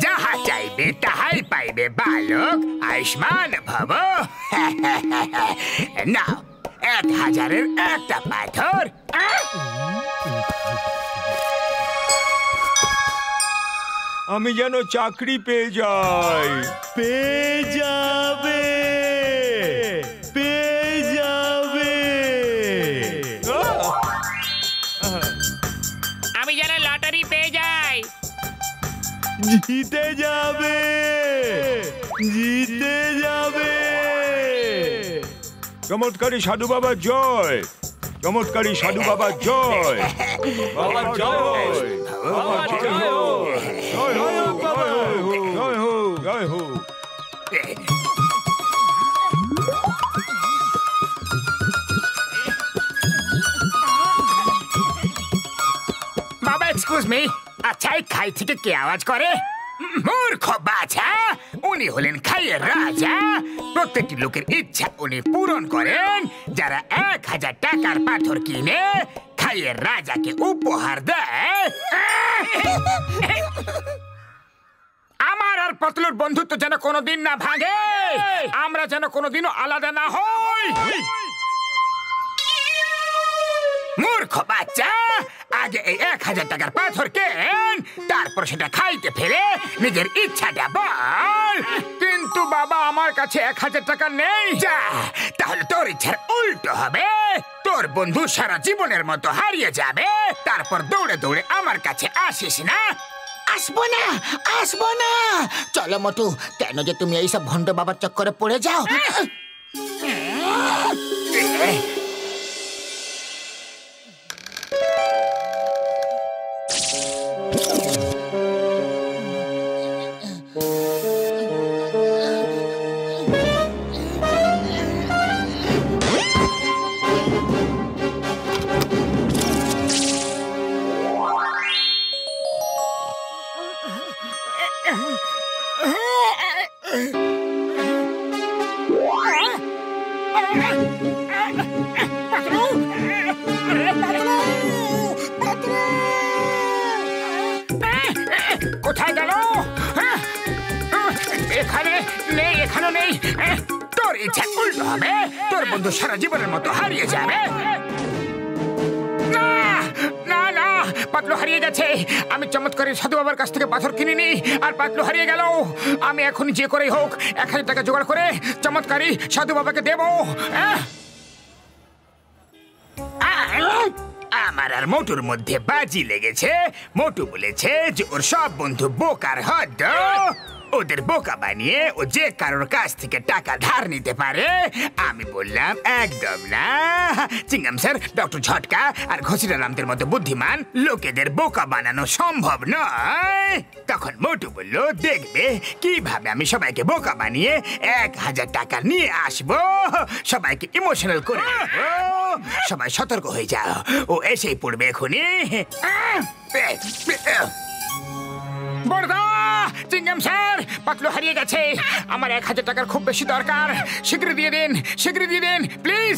যাহা চাইবে তাহাই পাইবে বালক, আয়ুষ্মান ভব। নাও 1000-এর একটা পাথর। আমি যেন চাকরি পেয়ে যাই। পেয়ে যাবে, পেয়ে যাবে। আমি যেন লটারি পেয়ে যাই। জিতে যাবে, জিতে যাবে। চমৎকারী সাধু বাবা জয়, চমৎকারী সাধু বাবা জয়। বাবা জয়, বাবা জয় হো, জয় হো, জয় হো, জয় হো। বাবা এক্সকিউজ মি, আচ্ছা এই খাই থেকে কে আওয়াজ করে? মূর্খ বাছা, উনি হলেন খাইয়ের রাজা। প্রত্যেকটি লোকের ইচ্ছা উনি পূরণ করেন। যারা 1000 টাকার পাথর কিনে খাইয়ের রাজাকে উপহার দেয়। আমার আর পাতলুর বন্ধুত্ব যেন কোনোদিন না ভাঙে, আমরা যেন কোনোদিনও আলাদা না হই। মূর্খ বাচ্চা, আগে এই 1000 টাকার পাথর কেন, তারপর সেটা খাইতে ফেলে নিজের ইচ্ছাটা বল। কিন্তু বাবা আমার কাছে 1000 টাকা নেই। যা, তাহলে তোর ইচ্ছার উল্টো হবে। তোর বন্ধু সারা জীবনের মতো হারিয়ে যাবে, তারপর দৌড়ে দৌড়ে আমার কাছে আসিস না। আসবো না, আসবো না। চলো মোটু, কেন যে তুমি এইসব ভণ্ড বাবার চক্করে পড়ে যাও? কোথায় গেল? এখানে নেই, এখানে নেই। তোর ইচ্ছা উল্টো হবে, তোর বন্ধু সারা জীবনের মতো হারিয়ে যাবে। না না না, পাতলু হারিয়ে গেছে। আমি চমৎকারী সাধু বাবার কাছ থেকে পাথর কিনিনি, আর পাতলু হারিয়ে গেল। আমি এখন যে করেই হোক 1000 টাকা জোগাড় করে চমৎকারী সাধু বাবাকে দেবো। আমার আর মোটুর মধ্যে বাজি লেগেছে। মোটু বলেছে যে ওর সব বন্ধু বোকার হদ্দ, ওদের বোকা বানিয়ে ও যে কারোর কাছ থেকে টাকা ধার নিতে পারে। আমি বললাম একদম না। চিংগাম স্যার, ডক্টর ঝটকা আর ঘসিরামদের মতো বুদ্ধিমান লোকেদের বোকা বানানো সম্ভব নয়। তখন মোটু বলল, দেখবে কিভাবে আমি সবাইকে বোকা বানিয়ে 1000 টাকা নিয়ে আসবো, সবাইকে ইমোশনাল করে দেবো। সবাই সতর্ক হয়ে যাও, ও এসেই পড়বে এখনই। বড়দা, চিংগাম স্যার, পাতলু হারিয়ে গেছে। আমার 1000 টাকার খুব বেশি দরকার। শীঘ্র দিয়ে দিন, শীঘ্র দিয়ে দিন প্লিজ।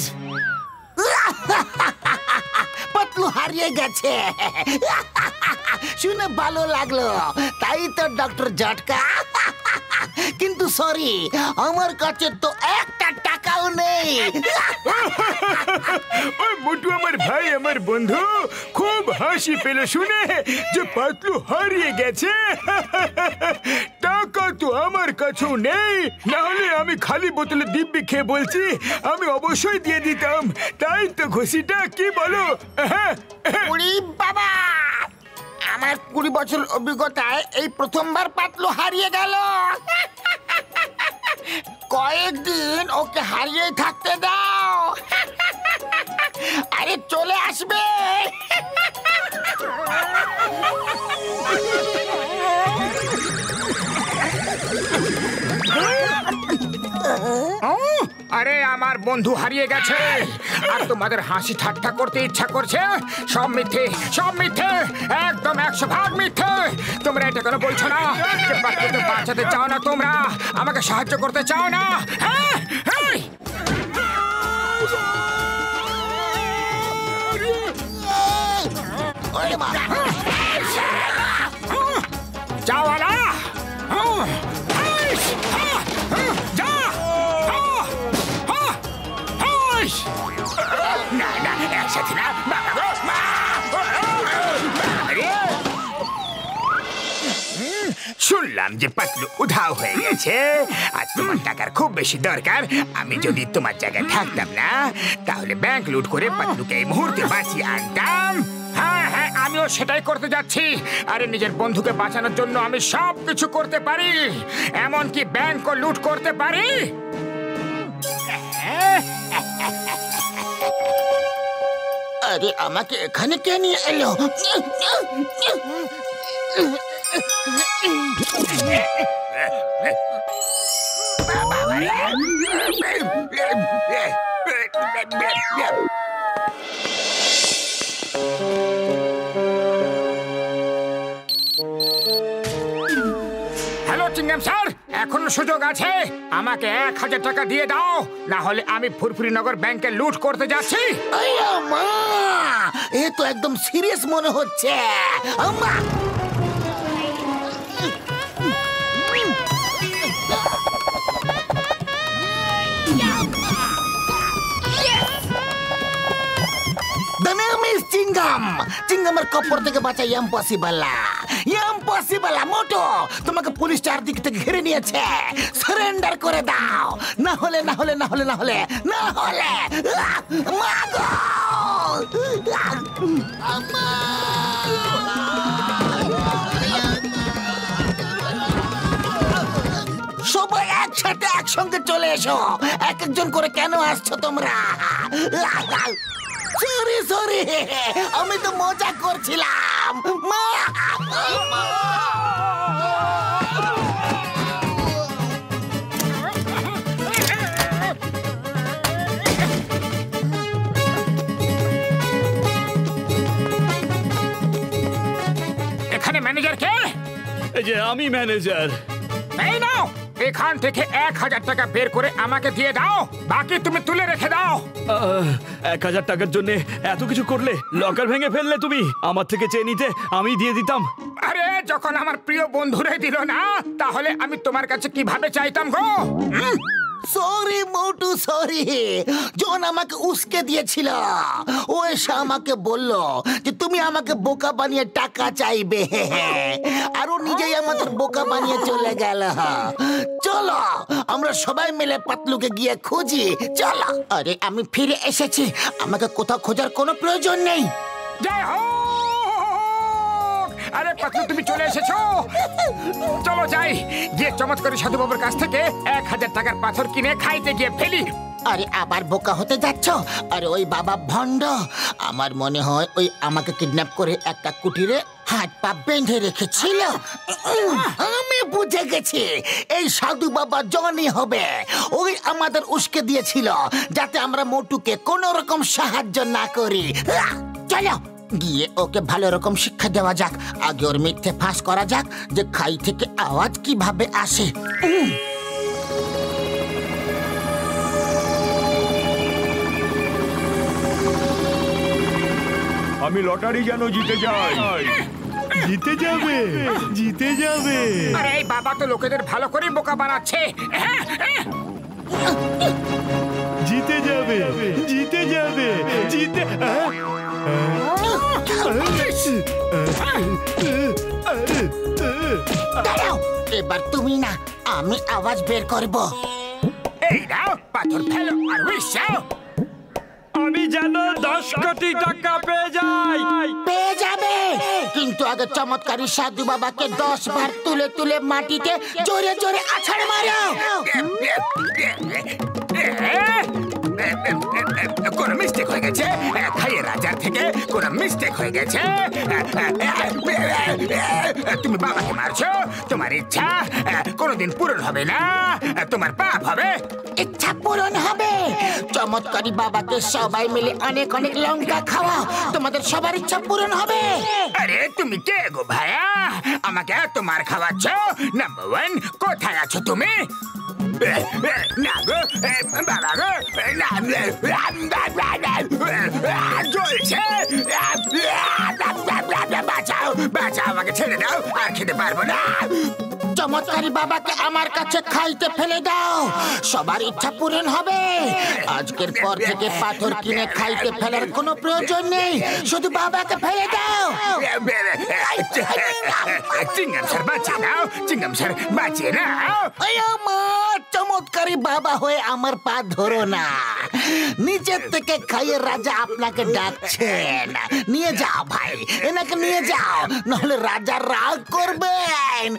পাতলু হারিয়ে গেছে, শুনে ভালো লাগলো। তাই তো ডক্টর ঝটকা। কিন্তু সরি, আমার কাছে তো একটা টাকাও নেই। ওই মোটু আমার ভাই, আমার বন্ধু, খুব হাসি পেল শুনে যে পাতলু হারিয়ে গেছে। টাকা তো আমার কাছেও নেই, না হলে আমি খালি বোতলে দিব্যি খেয়ে বলছি আমি অবশ্যই দিয়ে দিতাম। তাই তো ঘষিটা, কি বলো? উড়ি বাবা, আমার 20 বছর অভিজ্ঞতায় এই প্রথমবার পাতলু হারিয়ে গেল। কয়েকদিন ওকে হারিয়ে থাকতে দাও, আরে চলে আসবে। আরে আমার বন্ধু হারিয়ে গেছে, আর তোমাদের হাসি ঠাট্টা করতে ইচ্ছা করছে। সব মিথ্যে, সব মিথ্যে, একদম 100% মিথ্যে। তোমরা এটা কেন বলছো না যে পাতলুকে বাঁচাতে চাও না? তোমরা আমাকে সাহায্য করতে চাও না? হ্যাঁ, শুনলাম যে পাতলু উধাও হয়ে গেছে আর তোমার টাকার খুব বেশি দরকার। আমি যদি তোমার জায়গায় থাকতাম না তাহলে ব্যাংক লুট করে পাতলুকে এই মুহূর্তে বাঁচিয়ে আনতাম। হ্যাঁ হ্যাঁ, আমিও সেটাই করতে যাচ্ছি। আরে নিজের বন্ধুকে বাঁচানোর জন্য আমি সব কিছু করতে পারি, এমনকি ব্যাংকও লুট করতে পারি। আরে আমাকে এখানে কে নিয়ে এলো? হ্যালো চিংগাম স্যার, এখনো সুযোগ আছে। আমাকে 1000 টাকা দিয়ে দাও, না হলে আমি ফুরফুরিনগর ব্যাংকে লুট করতে যাচ্ছি। আয়া মা, এ তো একদম সিরিয়াস মনে হচ্ছে। আম্মা, The name is চিংগাম। চিংগামের কপর থেকে বাঁচা ইম্পসিবল। মোটো, তোমাকে পুলিশ চারদিক থেকে ঘিরে নিয়েছে। সারেন্ডার করে দাও, না হলে মাগো! সবাই একসাথে একসঙ্গে চলে এসো। এক একজন করে কেন আসছো তোমরা? সরি, আমি তো মজা করছিলাম। এখানে ম্যানেজার কে? এই যে আমি ম্যানেজার। এই নাও, এখান থেকে 1000 টাকা বের করে আমাকে দিয়ে দাও, বাকি তুমি তুলে রেখে দাও। 1000 টাকার জন্য এত কিছু করলে? লকার ভেঙে ফেললে তুমি? আমার থেকে চেয়ে নিতে, আমি দিয়ে দিতাম। আরে যখন আমার প্রিয় বন্ধুরে দিল না, তাহলে আমি তোমার কাছে কিভাবে চাইতাম গো? সরি মোটু, সরি। জন আমাকে উস্কে দিয়েছিল। ও এসে আমাকে বলল যে তুমি আমাকে বোকা বানিয়ে টাকা চাইবে, আর ও নিজেই আমাদের বোকা বানিয়ে চলে গেল। চলো আমরা সবাই মিলে পাতলুকে গিয়ে খুঁজি, চলো। আরে আমি ফিরে এসেছি, আমাকে কোথাও খোঁজার কোনো প্রয়োজন নেই। জয় হোক! আরে পাতলু, তুমি চলে এসেছো। চলো যাই, গিয়ে চমৎকারী সাধু বাবার কাছ থেকে 1000 টাকার পাথর কিনে খাইতে গিয়ে ফেলি। আরে আবার বোকা হতে যাচ্ছ? আরে ওই বাবা ভণ্ড, আমার মনে হয় ওই আমাকে কিডন্যাপ করে একটা কুটিরে হাত পা বেঁধে রেখেছিল। আমি বুঝে গেছি, এই সাধু বাবা জনই হবে। ওই আমাদের উস্কে দিয়েছিল যাতে আমরা মোটুকে কোনো রকম সাহায্য না করি। চলো গিয়ে ওকে ভালো রকম শিক্ষা দেওয়া যাক। আগে ওর মিথ্যে ফাঁস করা যাক যে খাই থেকে আওয়াজ কিভাবে আসে। আমি লটারি যেন জিতে যাই। জিতে যাবে। আরে এই বাবা তো লোকেদের ভালো করে বোকা বানাচ্ছে। জিতে যাবে। দাঁড়াও, এবার তুমি না, আমি আওয়াজ বের করব। এই নাও, পাথর ফেলো আর উইশ যাও। আমি যেন 10 কোটি টাকা পেয়ে যাবে, কিন্তু আগে চমৎকারী সাধু বাবাকে 10 বার তুলে তুলে মাটিতে জোরে জোরে আছাড় মারো। কোন মিস্টেক হয়ে গেছে, খাইয়ে রাজার থেকে কোন মিস্টেক হয়ে গেছে। তুমি বাবাকে মারছো, তোমার ইচ্ছা কোনোদিন পূরণ হবে না, তোমার পাপ হবে। ইচ্ছা পূরণ হবে। চমৎকারী বাবাকে সবাই মিলে অনেক অনেক লঙ্কা খাওয়া, তোমাদের সবার ইচ্ছা পূরণ হবে। আরে তুমি কে গো ভাইয়া, আমাকে এত মার খাওয়াচ্ছ? নাম্বার 1, কোথায় আছো তুমি? না গো বাবা গো, জ্বলছে। বাঁচাও, আমাকে ছেড়ে দাও, আর খেতে পারবো না। চমৎকারী বাবাকে আমার কাছে খাইতে ফেলে দাও, সবার ইচ্ছা পূরণ হবে। আজকের পর থেকে পাথর কিনে খাইতে ফেলার কোনো প্রয়োজন নেই, শুধু বাবাকে ফেলে দাও। চিংগাম স্যার বাঁচিয়ে নাও, চিংগাম স্যার বাঁচিয়ে নাও। আমার চমৎকারী বাবা হয়ে আমার পা ধরো না। নিজের থেকে খাইয়ে রাজা আপনাকে ডাকছেন। নিয়ে যাও ভাই, এনাকে নিয়ে যাও, নাহলে রাজা রাগ করবেন।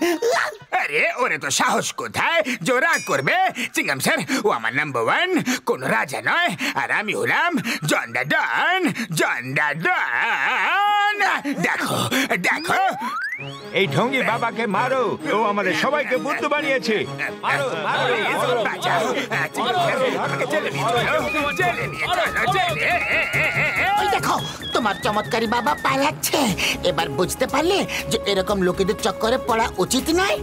আরে ওরে তো সাহস কোথায় যে রাগ করবে? চিংগাম স্যার ও আমার নাম্বার 1, কোন রাজা নয়, আর আমি হলাম জন দা ডন, জন দা ডন। দেখো দেখো, এই ঢঙ্গি বাবাকে মারো, ও আমাদের সবাইকে বুদ্ধ বানিয়েছে। মারো, মারো, মারো, বাঁচাও। চিংগাম স্যার, আমাকে জেলে নিয়ে চলো, জেলে নিয়ে চলো, জেলে। ওই দেখো তোমার চমৎকারী বাবা পালাচ্ছে। এবার বুঝতে পারলে যে এরকম লোকেদের চক্করে পড়া উচিত নয়।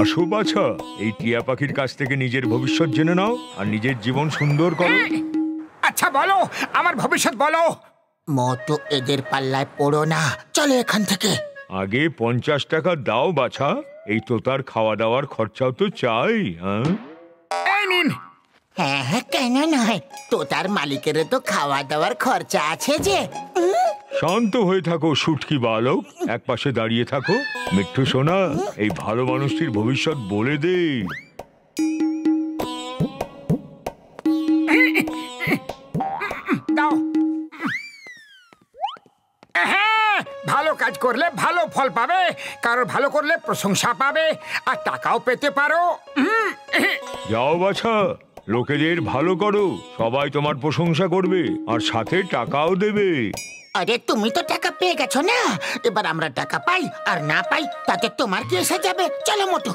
আসো বাছা, এই টিয়া পাখির কাছ থেকে নিজের ভবিষ্যৎ জেনে নাও আর নিজের জীবন সুন্দর করো। আচ্ছা বলো, আমার ভবিষ্যৎ বলো। মোটো এদের পাল্লায় পড়ো না, চলো এখান থেকে। আগে 50 টাকা দাও বাছা, এই তো তার খাওয়া দাওয়ার খরচাও তো চাই। হ্যাঁ, এই নিন। হ্যাঁ হ্যাঁ, কেন নয়, তো তার মালিকের তো খাওয়া দাওয়ার খরচা আছে যে। শান্ত হয়ে থাকো সুটকি বালক, এক পাশে দাঁড়িয়ে থাকো। মিঠু সোনা, এই ভালো মানুষটির ভবিষ্যৎ বলে দে। দাও। হ্যাঁ, ভালো কাজ করলে ভালো ফল পাবে, কারোর ভালো করলে প্রশংসা পাবে, আর টাকাও পেতে পারো। যাও বাছা, লোকেদের ভালো করো, সবাই তোমার প্রশংসা করবে আর সাথে টাকাও দেবে। আরে তুমি তো টাকা পেয়ে গেছো না, এবার আমরা টাকা পাই আর না পাই তাতে তোমার কি এসে যাবে? চলো মোটু।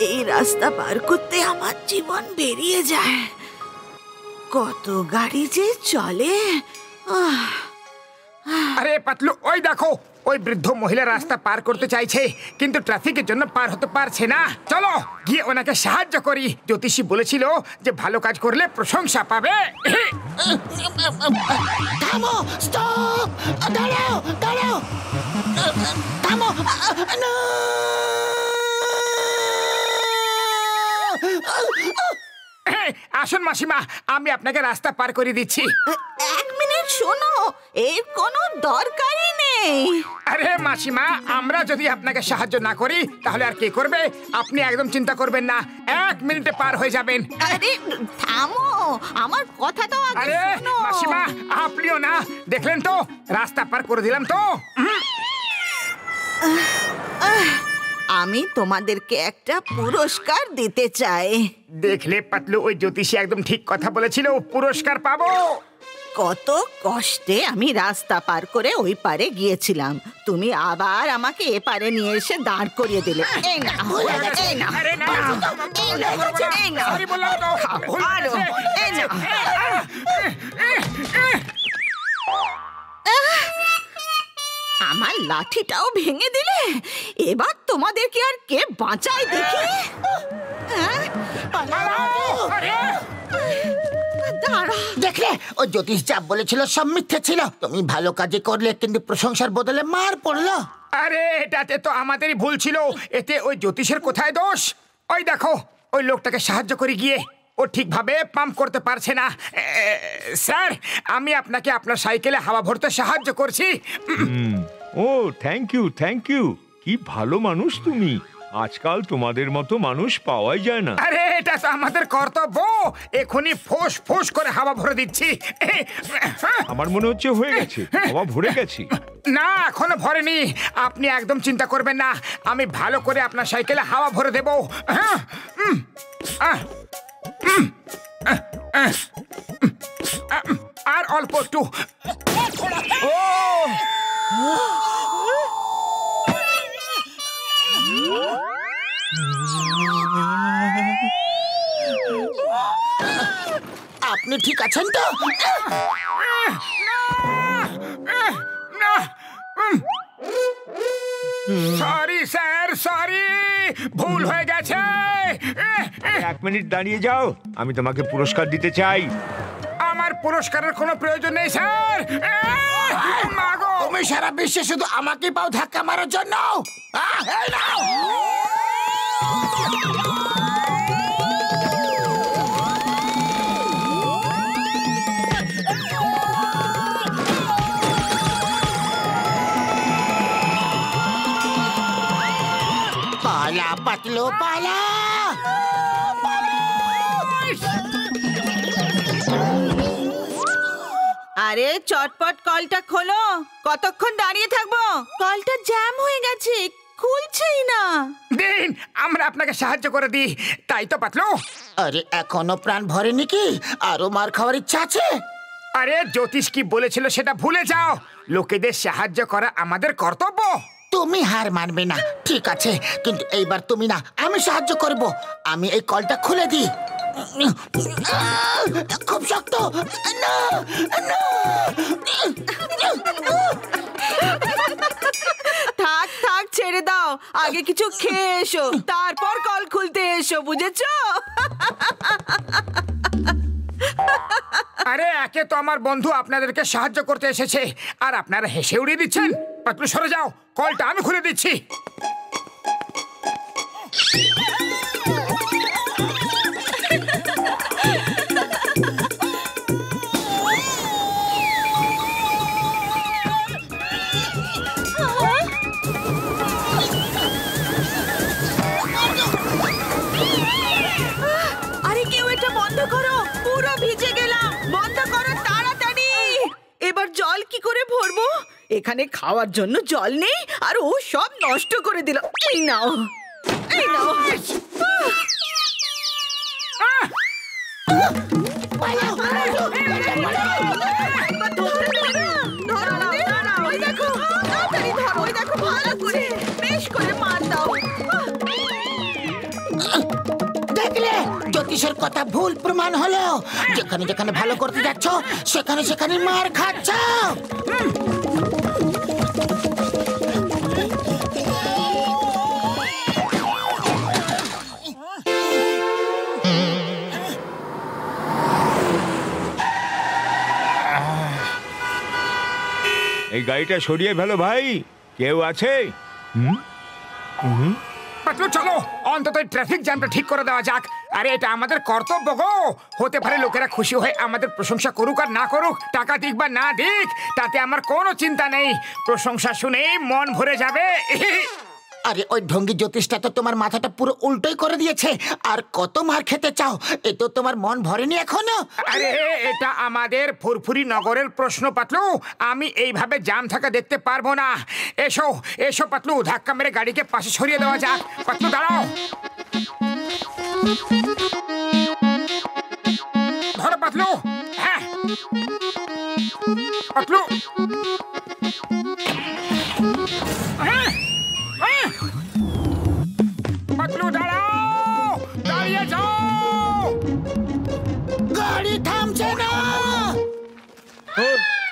এই রাস্তা পার করতে আমার জীবন বেরিয়ে যায়। কত গাড়ি যে চলে। আরে পাতলু, ওই দেখো, ওই বৃদ্ধ মহিলা রাস্তা পার করতে চাইছে, কিন্তু ট্রাফিকের জন্য পার হতে পারছে না। চলো গিয়ে ওনাকে সাহায্য করি। জ্যোতিষী বলেছিল যে ভালো কাজ করলে প্রশংসা পাবে। থামো, স্টপ, দাঁড়াও, দাঁড়াও, থামো, না। আসুন মাসিমা, আমি আপনাকে রাস্তা পার করে দিচ্ছি। 1 মিনিট শোনো, এর কোনো দরকারই নেই। আরে মাসিমা, আমরা যদি আপনাকে সাহায্য না করি তাহলে আর কে করবে? আপনি একদম চিন্তা করবেন না, 1 মিনিটে পার হয়ে যাবেন। আরে থামো, আমার কথা তো আগে আরে শোনো। মাসিমা, আপনিও না, দেখলেন তো রাস্তা পার করে দিলাম তো। আমি তোমাদেরকে একটা পুরস্কার দিতে চাই। দেখলে পাতলু, ওই জ্যোতিষী একদম ঠিক কথা বলেছিল, পুরস্কার পাবো। কত কষ্টে আমি রাস্তা পার করে ওই পারে গিয়েছিলাম, তুমি আবার আমাকে এপারে নিয়ে এসে দাঁড় করিয়ে দিলে। এই না, এই না, আরে না, এই না, সরি বললাম তো, ভুল আরো, হয়েছে। এই না। আমার লাঠিটাও ভেঙে দিলে, এবার তোমাদেরকে আর কে বাঁচায় দেখি। দাঁড়া, দেখলে ও জ্যোতিষ যা বলেছিল সব মিথ্যে ছিল। তুমি ভালো কাজে করলে কিন্তু প্রশংসার বদলে মার পড়লো। আরে এটাতে তো আমাদেরই ভুল ছিল, এতে ওই জ্যোতিষের কোথায় দোষ? ওই দেখো, ওই লোকটাকে সাহায্য করে গিয়ে ও ঠিকভাবে পাম্প করতে পারছে না। স্যার, আমি আপনাকে আপনার সাইকেলে হাওয়া ভরতে সাহায্য করছি। ও থ্যাংক ইউ, থ্যাংক ইউ। কি ভালো মানুষ তুমি, আজকাল তোমাদের মতো মানুষ পাওয়াই যায় না। আরে এটা তো আমাদের কর্তব্য, এখনই ফোঁস ফোঁস করে হাওয়া ভরে দিচ্ছি। আমার মনে হচ্ছে হয়ে গেছে, হাওয়া ভরে গেছি। না, এখনো ভরেনি, আপনি একদম চিন্তা করবেন না, আমি ভালো করে আপনার সাইকেলে হাওয়া ভরে দেব। আর অল্প একটু। ও আপনি ঠিক আছেন তো? সরি স্যার, সরি, ভুল হয়ে গেছে। 1 মিনিট দাঁড়িয়ে যাও, আমি তোমাকে পুরস্কার দিতে চাই। আমার পুরস্কারের কোনো প্রয়োজন নেই স্যার। মাগো, তুমি সারা বিশ্বে শুধু আমাকে পাও ধাক্কা মারার জন্য। এই নাও। পালা পাতলু পালা। আরে চটপট কলটা খোলো, কতক্ষণ দাঁড়িয়ে থাকবো? কলটা জ্যাম হয়ে গেছে, খুলছেই না। দিন, আমরা আপনাকে সাহায্য করে দিই, তাই তো পাতলু। আরে এখনো প্রাণ ভরেনি কি? আরো মার খাওয়ার ইচ্ছা আছে? আরে জ্যোতিষ কি বলেছিল সেটা ভুলে যাও। লোকেদের সাহায্য করা আমাদের কর্তব্য। তুমি হার মানবে না, ঠিক আছে, কিন্তু এইবার তুমি না, আমি সাহায্য করব। আমি এই কলটা খুলে দিই। খুব শক্ত। না, না। থাক থাক, ছেড়ে দাও, আগে কিছু খেয়ে এসো, তারপর কল খুলতে এসো, বুঝেছো? আরে একে তো আমার বন্ধু আপনাদেরকে সাহায্য করতে এসেছে, আর আপনারা হেসে উড়িয়ে দিচ্ছেন। পাতলু সরে যাও, কলটা আমি খুলে দিচ্ছি। আরে কেউ এটা বন্ধ করো, পুরো ভিজে গেলাম, বন্ধ করো তাড়াতাড়ি। এবার জল কি করে ভরবো? এখানে খাওয়ার জন্য জল নেই, আর ও সব নষ্ট করে দিল। এই নাও, এই নাও। ওই দেখো, তাড়াতাড়ি ধরো, ওই দেখো, ভালো করে বেশ করে মার দাও। দেখলে, জ্যোতিষের কথা ভুল প্রমাণ হলো। যেখানে যেখানে ভালো করতে যাচ্ছ, সেখানে সেখানে মার খাচ্ছ। এই গাড়িটা সরিয়ে ফেলো ভাই, কেউ আছে? পাতলু চলো, অন্তত ট্রাফিক জ্যামটা ঠিক করে দেওয়া যাক। আরে এটা আমাদের কর্তব্য গো। হতে পারে লোকেরা খুশি হয়ে আমাদের প্রশংসা করুক আর না করুক, টাকা দিক বা না দিক, তাতে আমার কোনো চিন্তা নেই। প্রশংসা শুনেই মন ভরে যাবে। আরে ওই ঢঙ্গি জ্যোতিষটা তো তোমার মাথাটা পুরো উল্টোই করে দিয়েছে। আর কত মার খেতে চাও? এ তো তোমার মন ভরেনি এখনো। আরে এটা আমাদের ফুরফুরি নগরের প্রশ্ন পাতলু, আমি এইভাবে জাম থাকা দেখতে পারবো না। এসো এসো পাতলু, ধাক্কা মেরে গাড়িকে পাশে সরিয়ে দেওয়া যাক। পাতলু দাঁড়াও, ধরো পাতলু। হ্যাঁ পাতলু, হ্যাঁ হ্যাঁ। পাতলু দাঁড়াও, দাঁড়িয়ে যাও। গাড়ি থামছে না।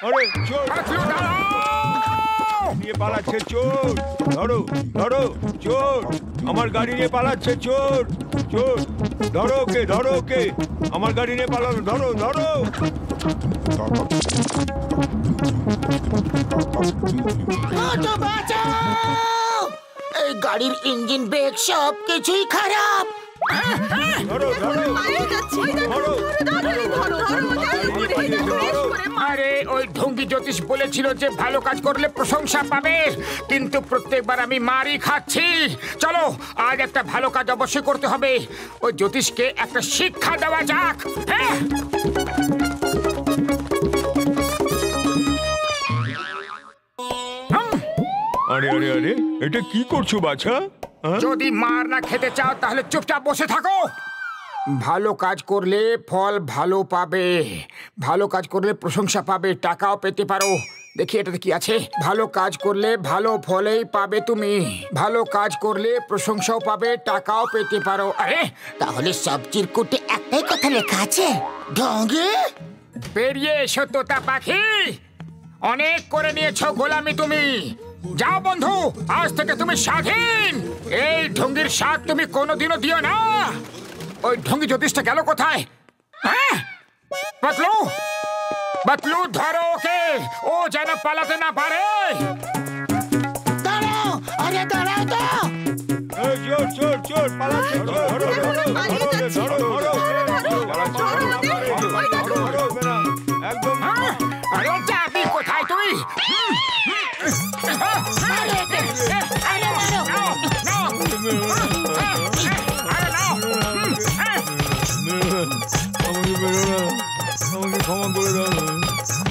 আরে চোর পাতলু দাঁড়াও। নিয়ে পালাচ্ছে চোর, ধরো ধরো চোর, আমার গাড়ি নিয়ে পালাচ্ছে চোর। চোর ধরো ওকে, ধরো ওকে, আমার গাড়ি নিয়ে পালানো, ধরো ধরো। অটো বাঁচাও! এই গাড়ির ইঞ্জিন, ব্রেক সব কিছুই খারাপ। ধরো ধরো ধরো। আরে ওই ঢঙ্গি জ্যোতিষ বলেছিল যে ভালো কাজ করলে প্রশংসা পাবে, কিন্তু প্রত্যেকবার আমি মারি খাচ্ছি। চলো আজ একটা ভালো কাজ অবশ্যই করতে হবে। ওই জ্যোতিষকে একটা শিক্ষা দেওয়া যাক। হ্যাঁ আরে আরে আরে, এটা কি করছো বাছা? যদি মার না খেতে চাও তাহলে চুপচাপ বসে থাকো। ভালো কাজ করলে ফল ভালো পাবে, ভালো কাজ করলে প্রশংসা পাবে, টাকাও পেতে পারো। দেখি এটাতে কি আছে। ভালো কাজ করলে ভালো ফলেই পাবে তুমি, ভালো কাজ করলে প্রশংসাও পাবে, টাকাও পেতে পারো। আরে তাহলে সব চিরকুটে একটাই কথা লেখা আছে, ঢঙ্গি। বেরিয়ে এসো তোতা পাখি, অনেক করে নিয়েছো গোলামি তুমি। যাও বন্ধু, আজ থেকে তুমি স্বাধীন। এই ঢঙ্গির স্বাদ তুমি কোনোদিনও দিও না। ওই ঢঙ্গি জ্যোতিষটা গেল কোথায়? হ্যাঁ পাতলু, পাতলু ধরো ওকে, ও যেন পালাতে না পারে। দাঁড়াও, আরে দাঁড়াও তো। এই চোর চোর চোর পালাচ্ছে, চোর ধরো ধরো পালিয়ে যাচ্ছে। একদম। আরে যাবি কোথায় তুই? আরে মারো। আমাকে বেরো না, আমাকে ক্ষমা করে দাও।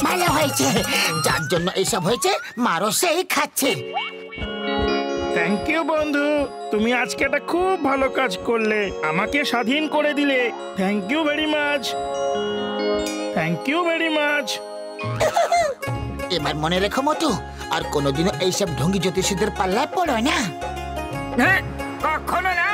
ভালো হয়েছে, যার জন্য এইসব হয়েছে মারো সেই খাচ্ছে। থ্যাংক ইউ বন্ধু, তুমি আজকে একটা খুব ভালো কাজ করলে, আমাকে স্বাধীন করে দিলে। Thank you very much, thank you very much. এবার মনে রেখো মতো, আর কোনোদিনও এইসব ঢঙ্গি জ্যোতিষীদের পাল্লায় পড়ো না। কখনো না।